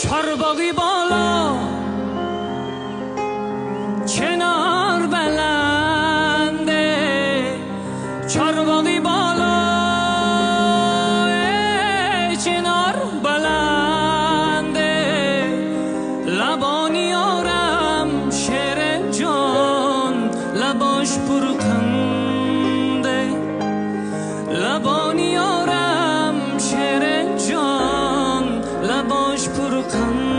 چارباغی بالا چنار بلنده، چارباغی بالا چنار بلنده، لبانی آرم شعر جان لباش پرکنده، لبانی آرم شعر جان لباش پرکنده.